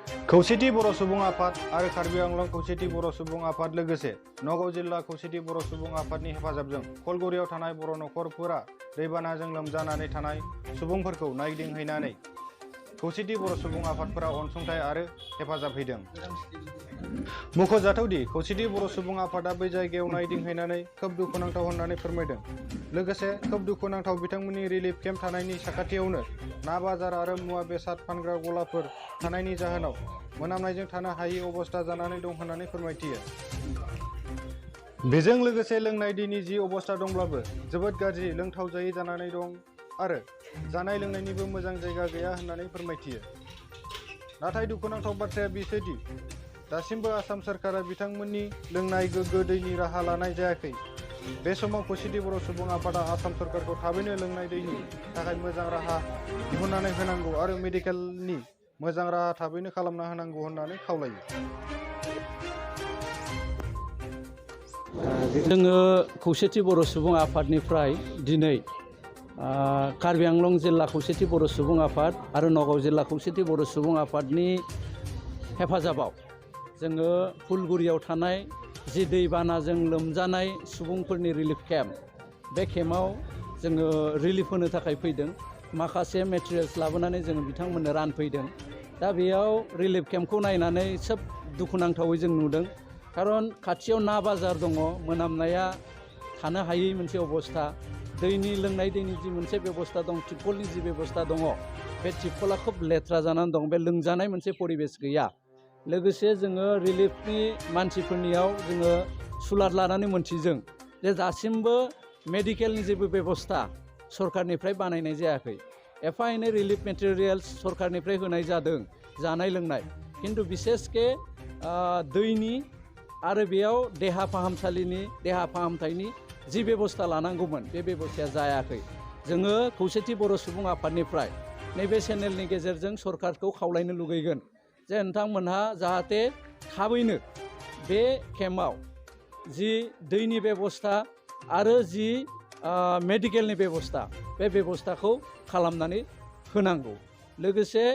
खौसेथि बर' सुबुं आफाद आरो कार्बि आंलं खौसेथि बर' सुबुं आफाद लोगोसे नगाव जिल्ला खौसेथि बर' सुबुं आफादनि हेफाजाबजों खलगरियाव थानाय बर' नखरफोरा दैबानाजों लोमजानानै थानाय सुबुंफोरखौ नायदिंहैनानै खौसेथि बर' सुबुं आफादफोरा अनसुंथाइ आरो हेफाजाब हैदों। मख'जाथावदि खौसेथि बर' सुबुं आफादा बै जायगायाव नायदिंहैनानै खोब दुखुनांथाव होननानै फोरमायदों। लोगोसे खोब दुखुनांथाव बिथांमोननि रिलिफ केम्प थानायनि साखाथियावनो ना बाजार आरो मुवा बेसाद फानग्रा गलाफोर थानायनि जाहोनाव मोनामनायजों थानो हायै अबस्था जानानै दं होननानै फोरमायथियो। बेजों लोगोसे लोंनाय दैनि जि अबस्था दंब्लाबो जोबोद गाज्रि लोंथावजायै जानानै दं आरो जानाय लोंनायनिबो मोजां जायगा गैया होननानै फोरमायथियो। नाथाय दुखुनांथाव बाथ्राया बेसोदि दासिमबो आसाम सोरखारा बिथांमोननि लोंनाय गोग्गो दैनि राहा लानाय जायाखै। बे समाव खौसेथि बर' सुबुं आफादा आसाम सोरखारखौ थाबैनो लोंनाय दैनि थाखाय मोजां राहा दिहुननानै होनांगौ आरो मेडिकेलनि मोजां राहा थाबैनो खालामना होनांगौ होननानै खावलायो। जोङो खौसेथि बर' सुबुं आफादनिफ्राय दिनै कार्बि आंलं जिल्ला खौसेथि बर' सुबुं आफाद आरो नगाव जिल्ला खौसेथि बर' सुबुं आफादनि हेफाजाबाव जोङो फुलगुरियाव थानाय जि दैबानाजों लोमजानाय सुबुंफोरनि रिलिफ केम्प, बे केम्पआव जोङो रिलिफ होनो थाखाय फैदों। माखासे मेटेरियल्स लाबोनानै जोङो बिथांमोननो रानफैदों। दा बेयाव रिलिफ केम्पखौ नायनानै सोब दुखुनांथावै जों नुदों। खारन खाथियाव ना बाजार दङ, मोनामनाया थानो हायै मोनसे अबस्था। दैनि लोंनाय दैनि जि मोनसे बेबस्था दं, टिपकलनि जि बेबस्था दङ, बे टिपकला खोब लेथ्रा जानानै दं। बे लोंजानाय मोनसे परिबेस गैया। लोगोसे जोङो रिलिफनि मानसिफोरनियाव जोङो सुलाद लानानै मोनथिदों जे दासिमबो मेडिकेलनि जेबो बेबस्था सरकारनिफ्राय बानायनाय जायाखै। एफा एनै रिलिफ मेटेरियेल्स सरकारनिफ्राय होनाय जादों, जानाय लोंनाय, खिन्थु बिसेसके दैनि आरो बेयाव देहा फाहामथायनि जि बेबस्था लानांगौमोन, बे बेबस्थाया जायाखै। जोङो खौसेथि बर' सुबुं आफादनिफ्राय नैबे चेनेलनि गेजेरजों सरकारखौ खावलायनो लुगैगोन जे नोंथांमोनहा जाहाथे थाबैनो बे केम्पआव जि दैनि बेबस्था आरो जि मेडिकेलनि बेबस्था, बे बेबस्थाखौ खालामनानै होनांगौ। लोगोसे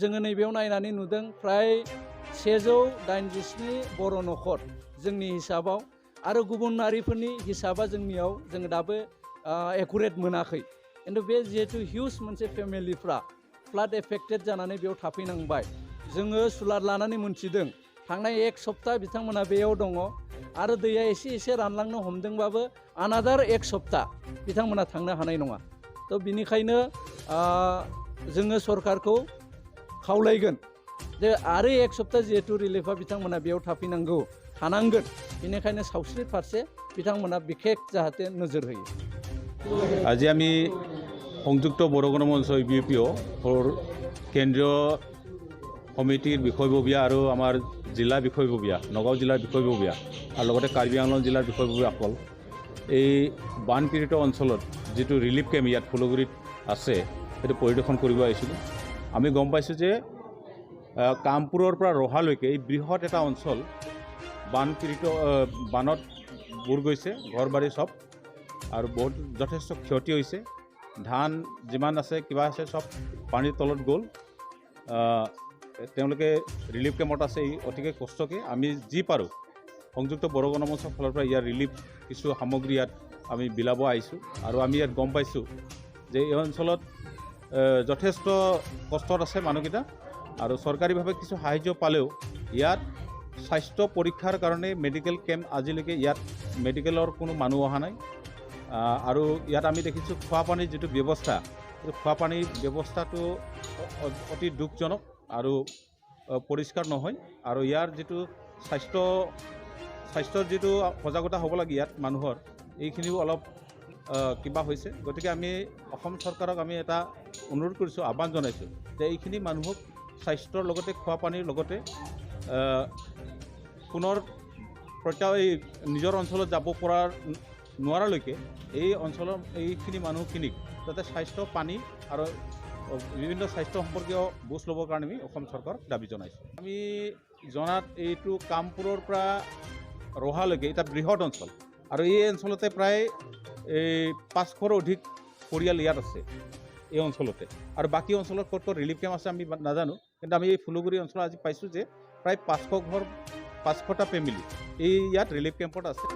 जोङो नैबेयाव नायनानै नुदों फ्राय 187 बर' नखर जोंनि हिसाबाव, आरो गुबुनारिफोरनि हिसाबा जोङो दाबो एकुरेट मोनाखै। खिन्थु बे जिहेतु हिउज मोनसे फेमिलिफ्रा फ्लाड एफेक्टेड जानानै बेयाव थाफैनांबाय। जोङो सुलाद लानानै मोनथिदों थांनाय एक सप्ता बिथांमोना बेयाव दङ, आरो दैया एसे एसे रानलांनो हमदोंबाबो आनादार एक सप्ता बिथांमोना थांनो हानाय नङा। थ' बिनिखायनो जोङो सरकारखौ खावलायगोन जे आरो एक सप्ता जिहेतु रिलिफा बिथांमोना बेयाव थानांगोन, बेनिखायनो सावस्रि फारसे बिथांमोना बिखेख जाहाथे नोजोर होयो। আজি আমি সংযুক্ত বড়ো গণমঞ্চ ইউপিপিঅ কেন্দ্ৰীয় সমিতিৰ বিষয়ববীয়া আৰু আমাৰ জিলা বিষয়ববীয়া, নগাঁও জিলাৰ বিষয়ববীয়া আৰু লগতে কাৰ্বি আংলং জিলাৰ বিষয়ববীয়াসকল এই বানপীড়িত অঞ্চলত যিটো ৰিলিফ কেম্প ইয়াত ফুলগুৰিত আছে, সেইটো পৰিদৰ্শন কৰিব আহিছিলোঁ। আমি গম পাইছোঁ যে কামপুৰৰ পৰা ৰহালৈকে এই বৃহৎ এটা অঞ্চল বানত বুৰ গৈছে, ঘৰ বাৰী চব, আৰু বহুত যথেষ্ট ক্ষতি হৈছে। ধান যিমান আছে কিবা আছে চব পানীৰ তলত গ'ল। তেওঁলোকে ৰিলিফ কেম্পত আছে। অতিকে কষ্টকৈ আমি যি পাৰোঁ সংযুক্ত বড়ো গণমঞ্চৰ ফালৰ পৰা ইয়াৰ ৰিলিফ কিছু সামগ্ৰী ইয়াত আমি বিলাব আহিছোঁ। আৰু আমি ইয়াত গম পাইছোঁ যে এই অঞ্চলত যথেষ্ট কষ্টত আছে মানুহকেইটা, আৰু চৰকাৰীভাৱে কিছু সাহায্য পালেও ইয়াত স্বাস্থ্য পৰীক্ষাৰ কাৰণে মেডিকেল কেম্প আজিলৈকে ইয়াত মেডিকেলৰ কোনো মানুহ অহা নাই। আৰু ইয়াত আমি দেখিছোঁ খোৱাপানীৰ যিটো ব্যৱস্থা, সেইটো খোৱাপানীৰ ব্যৱস্থাটো অতি দুখজনক আৰু পৰিষ্কাৰ নহয়। আৰু ইয়াৰ যিটো স্বাস্থ্যৰ যিটো সজাগতা হ'ব লাগে ইয়াত মানুহৰ, এইখিনিও অলপ কিবা হৈছে। গতিকে আমি অসম চৰকাৰক আমি এটা অনুৰোধ কৰিছোঁ, আহ্বান জনাইছোঁ যে এইখিনি মানুহক স্বাস্থ্যৰ লগতে খোৱাপানীৰ লগতে পুনৰ নিজৰ অঞ্চলত যাব নোৱাৰালৈকে এই অঞ্চলৰ এইখিনি মানুহখিনিক যাতে স্বাস্থ্য, পানী আৰু বিভিন্ন স্বাস্থ্য সম্পৰ্কীয় বুজ ল'বৰ কাৰণে আমি অসম চৰকাৰক দাবী জনাইছোঁ। আমি জনাত এইটো কামপুৰৰ পৰা ৰহালৈকে এটা বৃহৎ অঞ্চল, আৰু এই অঞ্চলতে প্ৰায় 500ৰ অধিক পৰিয়াল ইয়াত আছে। এই অঞ্চলতে আৰু বাকী অঞ্চলত ক'ত ক'ত ৰিলিফ কেম্প আছে আমি নাজানো কিন্তু আমি এই ফুলগুৰি অঞ্চলত আজি পাইছোঁ যে প্ৰায় 500 ঘৰ 500টা ফেমিলি এই ইয়াত ৰিলিফ কেম্পত আছে।